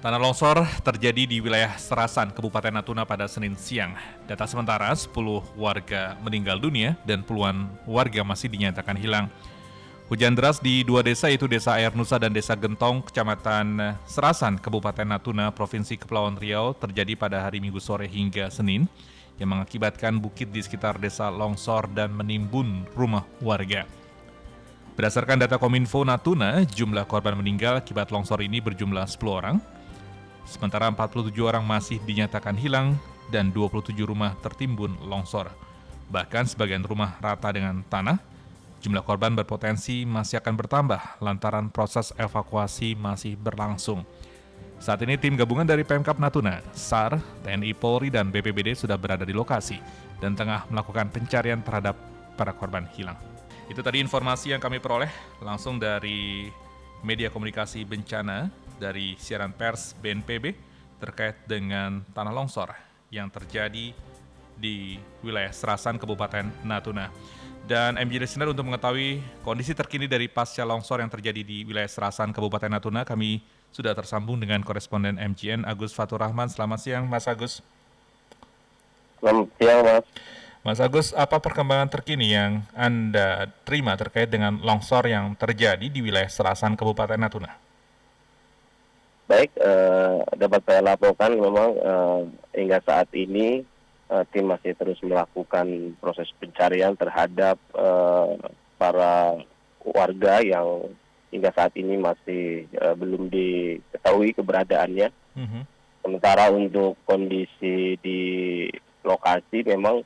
Tanah longsor terjadi di wilayah Serasan, Kabupaten Natuna pada Senin siang. Data sementara, 10 warga meninggal dunia dan puluhan warga masih dinyatakan hilang. Hujan deras di dua desa yaitu Desa Air Nusa dan Desa Gentong, Kecamatan Serasan, Kabupaten Natuna, Provinsi Kepulauan Riau terjadi pada hari Minggu sore hingga Senin yang mengakibatkan bukit di sekitar desa longsor dan menimbun rumah warga. Berdasarkan data Kominfo Natuna, jumlah korban meninggal akibat longsor ini berjumlah 10 orang. Sementara 47 orang masih dinyatakan hilang dan 27 rumah tertimbun longsor. Bahkan sebagian rumah rata dengan tanah. Jumlah korban berpotensi masih akan bertambah lantaran proses evakuasi masih berlangsung. Saat ini tim gabungan dari Pemkab Natuna, SAR, TNI Polri, dan BPBD sudah berada di lokasi dan tengah melakukan pencarian terhadap para korban hilang. Itu tadi informasi yang kami peroleh langsung dari media komunikasi bencana dari siaran pers BNPB terkait dengan tanah longsor yang terjadi di wilayah Serasan, Kabupaten Natuna. Dan MJ Listener, untuk mengetahui kondisi terkini dari pasca longsor yang terjadi di wilayah Serasan, Kabupaten Natuna, kami sudah tersambung dengan koresponden MJN Agus Fatur Rahman. Selamat siang, Mas Agus. Selamat siang, Mas. Mas Agus, apa perkembangan terkini yang Anda terima terkait dengan longsor yang terjadi di wilayah Serasan, Kabupaten Natuna? Baik, dapat saya laporkan memang hingga saat ini tim masih terus melakukan proses pencarian terhadap para warga yang hingga saat ini masih belum diketahui keberadaannya. Sementara untuk kondisi di lokasi memang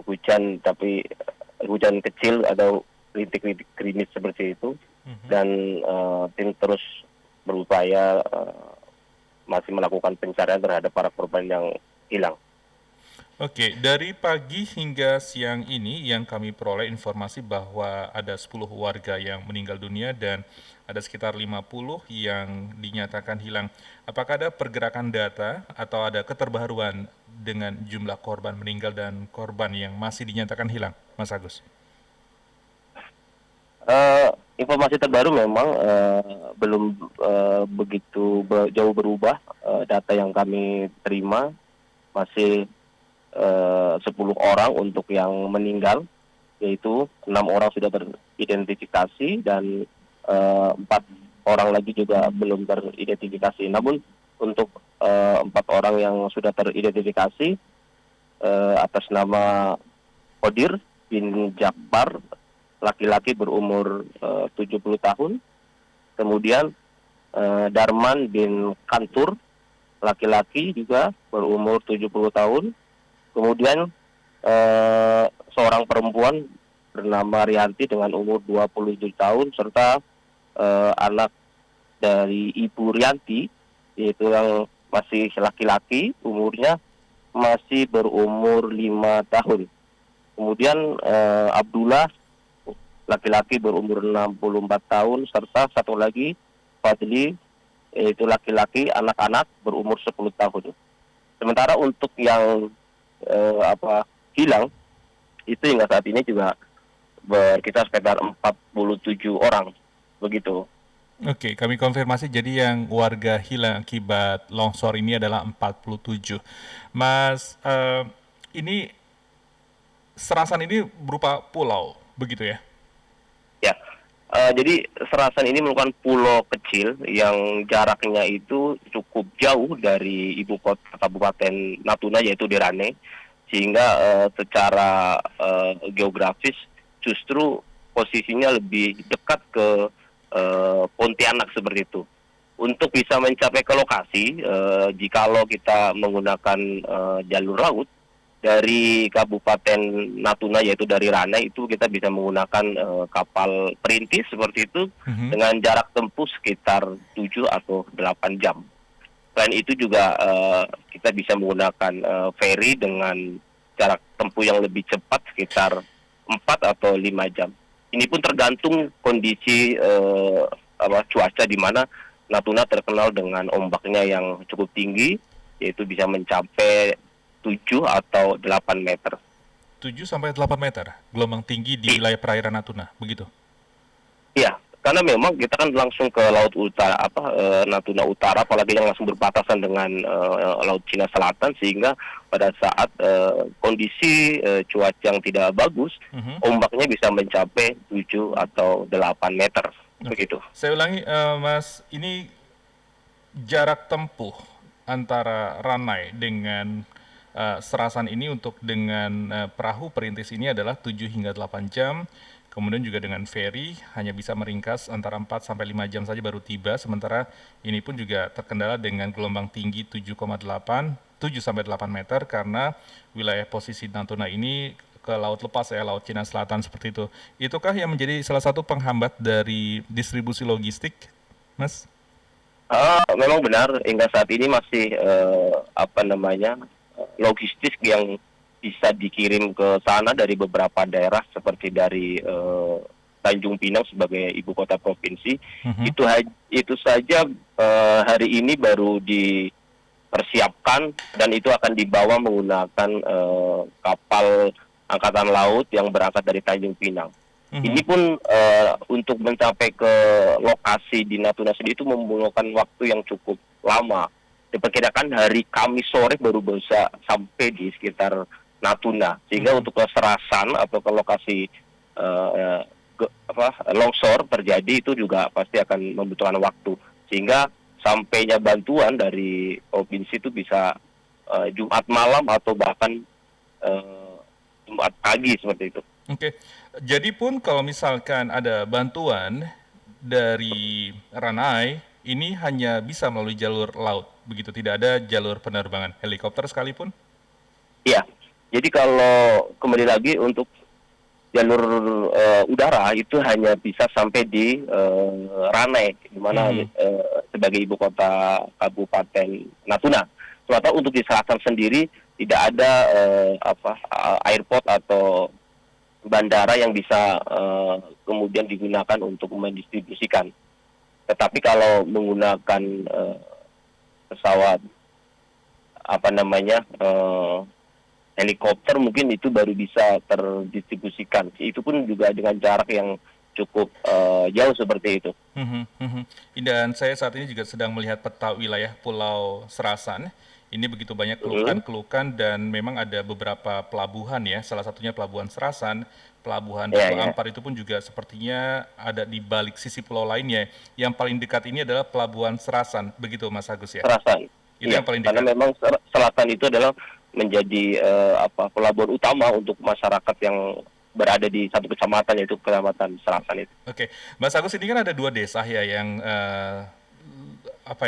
hujan, tapi hujan kecil atau rintik-rintik gerimis seperti itu, dan tim terus berupaya masih melakukan pencarian terhadap para korban yang hilang. Oke, dari pagi hingga siang ini yang kami peroleh informasi bahwa ada 10 warga yang meninggal dunia dan ada sekitar 50 yang dinyatakan hilang. Apakah ada pergerakan data atau ada keterbaruan dengan jumlah korban meninggal dan korban yang masih dinyatakan hilang, Mas Agus? Informasi terbaru memang belum begitu jauh berubah. Data yang kami terima masih 10 orang untuk yang meninggal, yaitu 6 orang sudah teridentifikasi dan 4 orang lagi juga belum teridentifikasi. Namun untuk 4 orang yang sudah teridentifikasi atas nama Kodir bin Jakbar, laki-laki berumur 70 tahun. Kemudian Darman bin Kantur, laki-laki juga berumur 70 tahun. Kemudian seorang perempuan bernama Rianti dengan umur 27 tahun, serta anak dari Ibu Rianti, yaitu yang masih laki-laki, umurnya masih berumur 5 tahun. Kemudian Abdullah, laki-laki berumur 64 tahun, serta satu lagi Fadli, yaitu laki-laki, anak-anak berumur 10 tahun. Sementara untuk yang hilang itu hingga saat ini juga berkisar sekitar 47 orang, begitu. Oke, kami konfirmasi, jadi yang warga hilang akibat longsor ini adalah 47. Mas, ini Serasan ini berupa pulau, begitu ya? Ya, jadi Serasan ini merupakan pulau kecil yang jaraknya itu cukup jauh dari ibu kota Kabupaten Natuna, yaitu Derane, sehingga secara geografis justru posisinya lebih dekat ke Pontianak seperti itu. Untuk bisa mencapai ke lokasi, jikalau kita menggunakan jalur laut dari Kabupaten Natuna, yaitu dari Rane, itu kita bisa menggunakan kapal perintis seperti itu dengan jarak tempuh sekitar 7 atau 8 jam. Selain itu juga kita bisa menggunakan feri dengan jarak tempuh yang lebih cepat sekitar 4 atau 5 jam. Ini pun tergantung kondisi cuaca, di mana Natuna terkenal dengan ombaknya yang cukup tinggi, yaitu bisa mencapai 7 atau 8 meter. 7 sampai 8 meter gelombang tinggi di wilayah perairan Natuna, begitu? Iya, karena memang kita kan langsung ke laut utara Natuna Utara, apalagi yang langsung berbatasan dengan laut Cina Selatan, sehingga pada saat kondisi cuaca yang tidak bagus, ombaknya bisa mencapai 7 atau 8 meter. Begitu. Saya ulangi, Mas, ini jarak tempuh antara Ranai dengan Serasan ini untuk dengan perahu perintis ini adalah 7 hingga 8 jam. Kemudian juga dengan ferry hanya bisa meringkas antara 4 sampai 5 jam saja baru tiba. Sementara ini pun juga terkendala dengan gelombang tinggi 7 sampai 8 meter karena wilayah posisi Natuna ini ke laut lepas ya, laut Cina Selatan seperti itu. Itukah yang menjadi salah satu penghambat dari distribusi logistik, Mas? Memang benar, hingga saat ini masih logistik yang bisa dikirim ke sana dari beberapa daerah seperti dari Tanjung Pinang sebagai ibu kota provinsi. Itu saja hari ini baru dipersiapkan dan itu akan dibawa menggunakan kapal angkatan laut yang berangkat dari Tanjung Pinang. Ini pun untuk mencapai ke lokasi di Natuna sendiri itu membutuhkan waktu yang cukup lama. Diperkirakan hari Kamis sore baru bisa sampai di sekitar Natuna, sehingga untuk ke Serasan atau ke lokasi longsor terjadi itu juga pasti akan membutuhkan waktu, sehingga sampainya bantuan dari provinsi itu bisa Jumat malam atau bahkan Jumat pagi seperti itu. Oke, jadi pun kalau misalkan ada bantuan dari Ranai, ini hanya bisa melalui jalur laut, begitu, tidak ada jalur penerbangan helikopter sekalipun? Iya, jadi kalau kembali lagi untuk jalur udara itu hanya bisa sampai di Ranai, di mana sebagai ibu kota Kabupaten Natuna. Sementara untuk di selatan sendiri tidak ada airport atau bandara yang bisa kemudian digunakan untuk mendistribusikan. Tetapi kalau menggunakan pesawat helikopter mungkin itu baru bisa terdistribusikan. Itu pun juga dengan jarak yang cukup jauh seperti itu. Dan saya saat ini juga sedang melihat peta wilayah Pulau Serasan. Ini begitu banyak kelukan dan memang ada beberapa pelabuhan ya, salah satunya Pelabuhan Serasan, Pelabuhan Datu Ampar itu pun juga sepertinya ada di balik sisi pulau lainnya. Yang paling dekat ini adalah Pelabuhan Serasan, begitu Mas Agus ya? Serasan. Itu yang paling dekat. Karena memang selatan itu adalah menjadi pelabuhan utama untuk masyarakat yang berada di satu kecamatan, yaitu Kecamatan Serasan itu. Oke, Mas Agus, ini kan ada 2 desa ya yang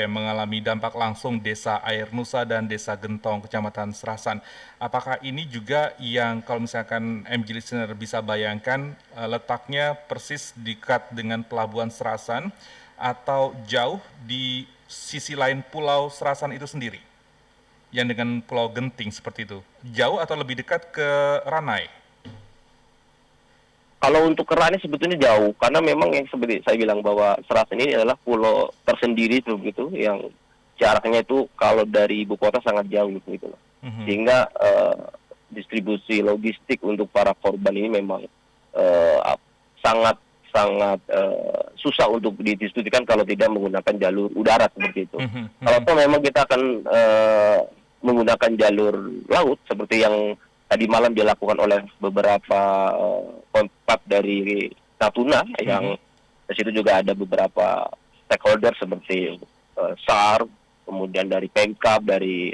mengalami dampak langsung, Desa Air Nusa dan Desa Gentong, Kecamatan Serasan. Apakah ini juga yang kalau misalkan MG Listener bisa bayangkan letaknya persis dekat dengan Pelabuhan Serasan atau jauh di sisi lain Pulau Serasan itu sendiri? Yang dengan Pulau Genting seperti itu. Jauh atau lebih dekat ke Ranai? Kalau untuk Ranai sebetulnya jauh, karena memang yang seperti saya bilang bahwa Serasan ini adalah pulau tersendiri begitu, yang jaraknya itu kalau dari ibu kota sangat jauh gitu. Sehingga distribusi logistik untuk para korban ini memang sangat susah untuk didistribusikan kalau tidak menggunakan jalur udara seperti itu. Kalau memang kita akan menggunakan jalur laut seperti yang tadi malam dilakukan oleh beberapa kontak dari Natuna, yang di situ juga ada beberapa stakeholder seperti SAR, kemudian dari Pemkab, dari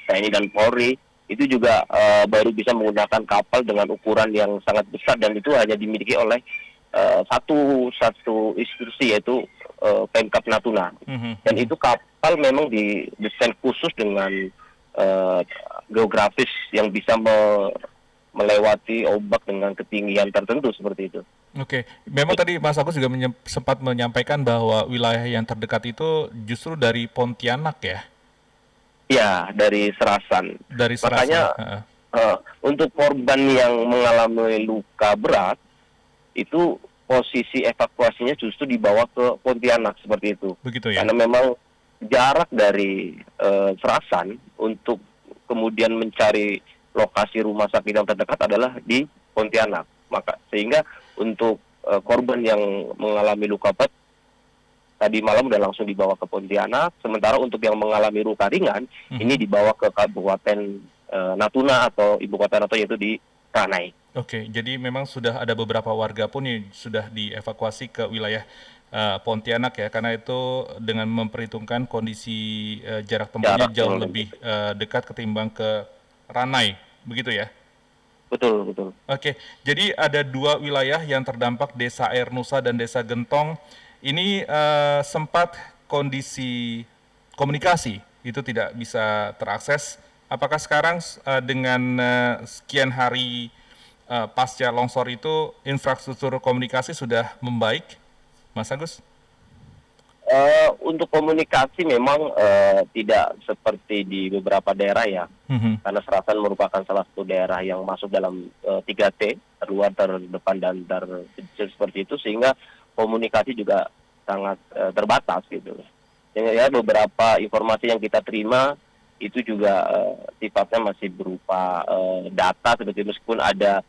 TNI dan Polri, itu juga baru bisa menggunakan kapal dengan ukuran yang sangat besar, dan itu hanya dimiliki oleh satu institusi, yaitu Pemkab Natuna. Dan itu kapal memang didesain khusus dengan geografis yang bisa melewati ombak dengan ketinggian tertentu seperti itu. Oke, memang tadi Mas Agus juga sempat menyampaikan bahwa wilayah yang terdekat itu justru dari Pontianak ya? Ya, dari Serasan. Dari Serasan. Makanya untuk korban yang mengalami luka berat, itu posisi evakuasinya justru dibawa ke Pontianak seperti itu. Begitu ya? Karena memang jarak dari Serasan untuk kemudian mencari lokasi rumah sakit yang terdekat adalah di Pontianak. Maka sehingga untuk korban yang mengalami luka berat tadi malam udah langsung dibawa ke Pontianak. Sementara untuk yang mengalami luka ringan ini dibawa ke Kabupaten Natuna atau ibu kota Natuna, yaitu di Ranai. Oke, jadi memang sudah ada beberapa warga pun yang sudah dievakuasi ke wilayah Pontianak ya, karena itu dengan memperhitungkan kondisi jarak tempuhnya jauh lebih dekat ketimbang ke Ranai, begitu ya? Betul, betul. Oke, jadi ada 2 wilayah yang terdampak, Desa Air Nusa dan Desa Gentong. Ini sempat kondisi komunikasi itu tidak bisa terakses. Apakah sekarang dengan sekian hari pasca longsor itu infrastruktur komunikasi sudah membaik, Mas Agus? Untuk komunikasi memang tidak seperti di beberapa daerah ya, karena Serasan merupakan salah satu daerah yang masuk dalam 3T, terluar, terdepan, dan terkecil seperti itu, sehingga komunikasi juga sangat terbatas gitu. Ya, beberapa informasi yang kita terima itu juga sifatnya masih berupa data, seperti meskipun ada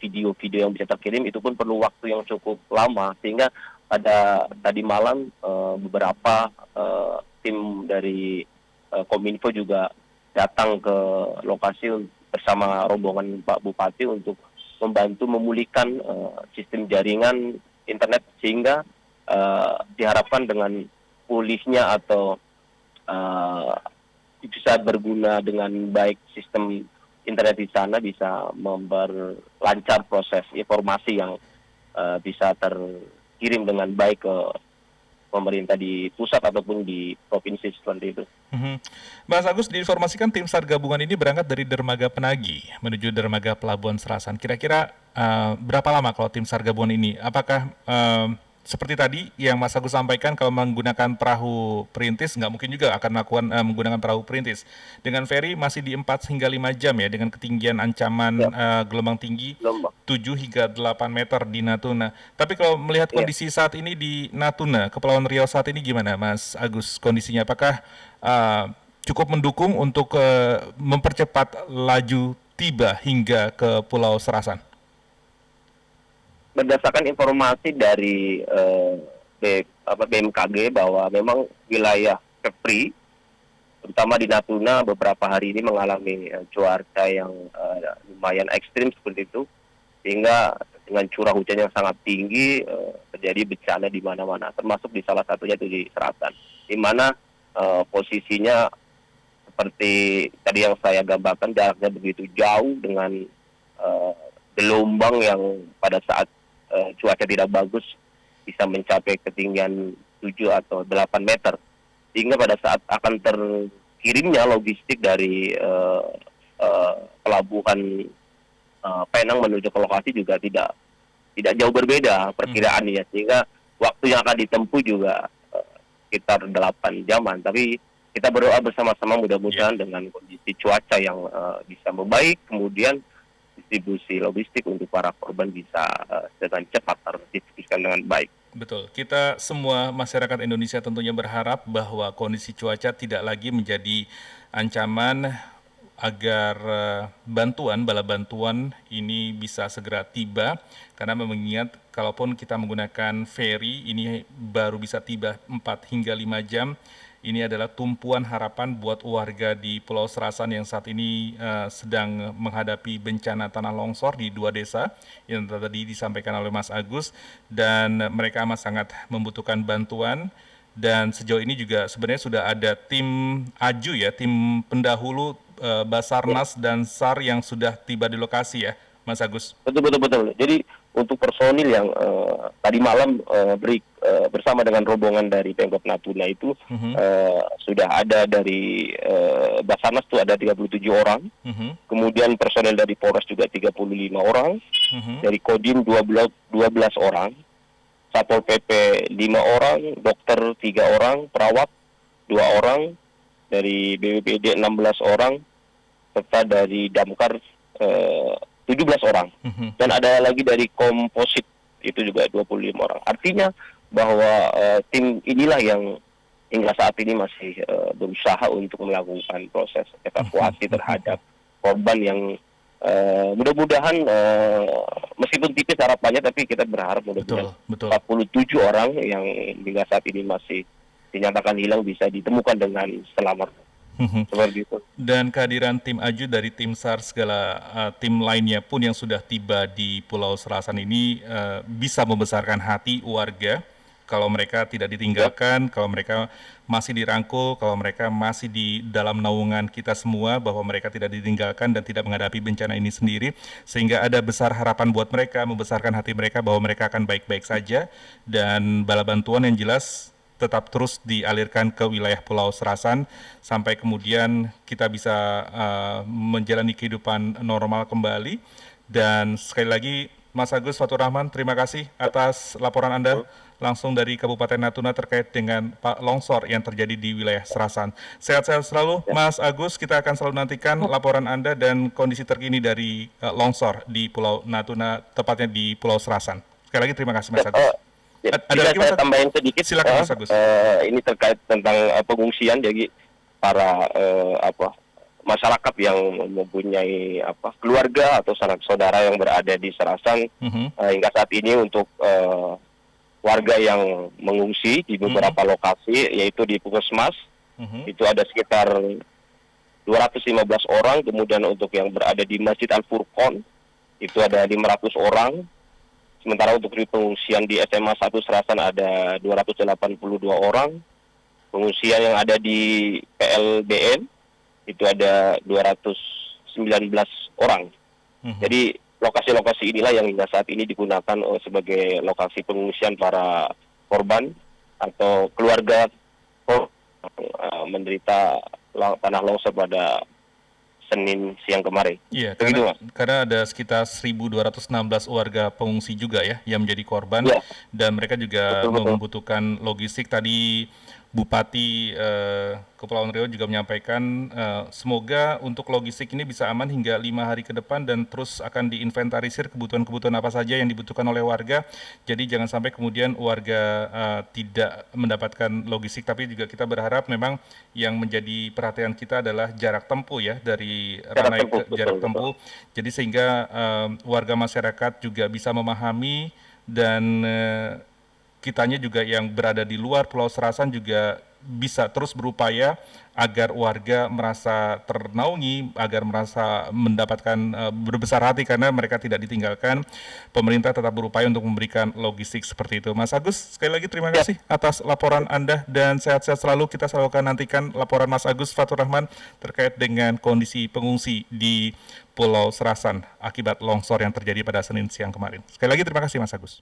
video-video yang bisa terkirim, itu pun perlu waktu yang cukup lama, sehingga pada tadi malam beberapa tim dari Kominfo juga datang ke lokasi bersama rombongan Pak Bupati untuk membantu memulihkan sistem jaringan internet, sehingga diharapkan dengan pulihnya atau bisa berguna dengan baik sistem internet di sana, bisa memperlancar proses informasi yang bisa terkirim dengan baik ke pemerintah di pusat ataupun di provinsi seperti itu. Mas Agus, diinformasikan tim SAR gabungan ini berangkat dari Dermaga Penagi menuju Dermaga Pelabuhan Serasan. Kira-kira berapa lama kalau tim SAR gabungan ini? Apakah seperti tadi yang Mas Agus sampaikan, kalau menggunakan perahu perintis nggak mungkin juga akan melakukan menggunakan perahu perintis. Dengan ferry masih di 4 hingga 5 jam ya, dengan ketinggian ancaman gelombang tinggi 7 hingga 8 meter di Natuna. Tapi kalau melihat kondisi saat ini di Natuna, Kepulauan Riau saat ini gimana Mas Agus kondisinya? Apakah cukup mendukung untuk mempercepat laju tiba hingga ke Pulau Serasan? Berdasarkan informasi dari BMKG bahwa memang wilayah Kepri, terutama di Natuna, beberapa hari ini mengalami cuaca yang lumayan ekstrim seperti itu, sehingga dengan curah hujan yang sangat tinggi terjadi bencana di mana-mana, termasuk di salah satunya itu di Serasan, di mana posisinya seperti tadi yang saya gambarkan, jaraknya begitu jauh dengan gelombang yang pada saat cuaca tidak bagus bisa mencapai ketinggian 7 atau 8 meter. Sehingga pada saat akan terkirimnya logistik dari pelabuhan Penang menuju ke lokasi juga tidak jauh berbeda perkiraannya. Sehingga waktu yang akan ditempuh juga sekitar 8 jaman. Tapi kita berdoa bersama-sama mudah-mudahan dengan kondisi cuaca yang bisa membaik, kemudian distribusi logistik untuk para korban bisa dengan cepat terdistribusikan dengan baik. Betul, kita semua masyarakat Indonesia tentunya berharap bahwa kondisi cuaca tidak lagi menjadi ancaman agar bala bantuan ini bisa segera tiba, karena mengingat kalaupun kita menggunakan ferry ini baru bisa tiba 4 hingga 5 jam. Ini adalah tumpuan harapan buat warga di Pulau Serasan yang saat ini sedang menghadapi bencana tanah longsor di 2 desa yang tadi disampaikan oleh Mas Agus, dan mereka amat sangat membutuhkan bantuan. Dan sejauh ini juga sebenarnya sudah ada tim AJU ya, tim pendahulu Basarnas dan SAR yang sudah tiba di lokasi ya, Mas Agus. Betul. Jadi untuk personil yang tadi malam bersama dengan rombongan dari Pemkot Natuna itu sudah ada dari Basarnas itu ada 37 orang, kemudian personil dari Polres juga 35 orang, dari Kodim 12 orang, Satpol PP 5 orang, dokter 3 orang, perawat 2 orang, dari BPBD 16 orang, serta dari Damkar 17 orang. Dan ada lagi dari komposit itu juga 25 orang. Artinya bahwa tim inilah yang hingga saat ini masih berusaha untuk melakukan proses evakuasi terhadap korban yang Mudah-mudahan meskipun tipis harapannya, tapi kita berharap mudah-mudahan Betul. 47 orang yang hingga saat ini masih dinyatakan hilang bisa ditemukan dengan selamat. Seperti itu. Dan kehadiran tim AJU dari tim SAR segala tim lainnya pun yang sudah tiba di Pulau Serasan ini bisa membesarkan hati warga kalau mereka tidak ditinggalkan, kalau mereka masih dirangkul, kalau mereka masih di dalam naungan kita semua, bahwa mereka tidak ditinggalkan dan tidak menghadapi bencana ini sendiri, sehingga ada besar harapan buat mereka, membesarkan hati mereka bahwa mereka akan baik-baik saja, dan bala bantuan yang jelas tetap terus dialirkan ke wilayah Pulau Serasan sampai kemudian kita bisa menjalani kehidupan normal kembali. Dan sekali lagi Mas Agus Fatur Rahman, terima kasih atas laporan Anda langsung dari Kabupaten Natuna terkait dengan longsor yang terjadi di wilayah Serasan. Sehat-sehat selalu Mas Agus, kita akan selalu nantikan laporan Anda dan kondisi terkini dari longsor di Pulau Natuna, tepatnya di Pulau Serasan. Sekali lagi terima kasih Mas Agus. Ada lagi saya tambahin sedikit. Silakan Mas Agus. Ini terkait tentang pengungsian, jadi para masyarakat yang mempunyai keluarga atau sanak saudara yang berada di Serasan hingga saat ini, untuk warga yang mengungsi di beberapa lokasi, yaitu di Puskesmas itu ada sekitar 215 orang, kemudian untuk yang berada di Masjid Al-Furqon itu ada 500 orang. Sementara untuk di pengungsian di SMA 1 Serasan ada 282 orang. Pengungsian yang ada di PLBN itu ada 219 orang. Jadi lokasi-lokasi inilah yang hingga saat ini digunakan sebagai lokasi pengungsian para korban atau keluarga menderita tanah longsor pada Senin siang kemarin. Iya, Begitu, karena ada sekitar 1.216 warga pengungsi juga ya yang menjadi korban, dan mereka juga membutuhkan logistik. Tadi Bupati Kepulauan Riau juga menyampaikan semoga untuk logistik ini bisa aman hingga 5 hari ke depan, dan terus akan diinventarisir kebutuhan-kebutuhan apa saja yang dibutuhkan oleh warga. Jadi jangan sampai kemudian warga tidak mendapatkan logistik, tapi juga kita berharap memang yang menjadi perhatian kita adalah jarak tempuh ya, dari Ranai ke jarak tempuh. Jadi sehingga warga masyarakat juga bisa memahami, dan kitanya juga yang berada di luar Pulau Serasan juga bisa terus berupaya agar warga merasa ternaungi, agar merasa mendapatkan berbesar hati karena mereka tidak ditinggalkan. Pemerintah tetap berupaya untuk memberikan logistik seperti itu. Mas Agus, sekali lagi terima kasih atas laporan Anda, dan sehat-sehat selalu. Kita selalu akan nantikan laporan Mas Agus Fatur Rahman terkait dengan kondisi pengungsi di Pulau Serasan akibat longsor yang terjadi pada Senin siang kemarin. Sekali lagi terima kasih Mas Agus.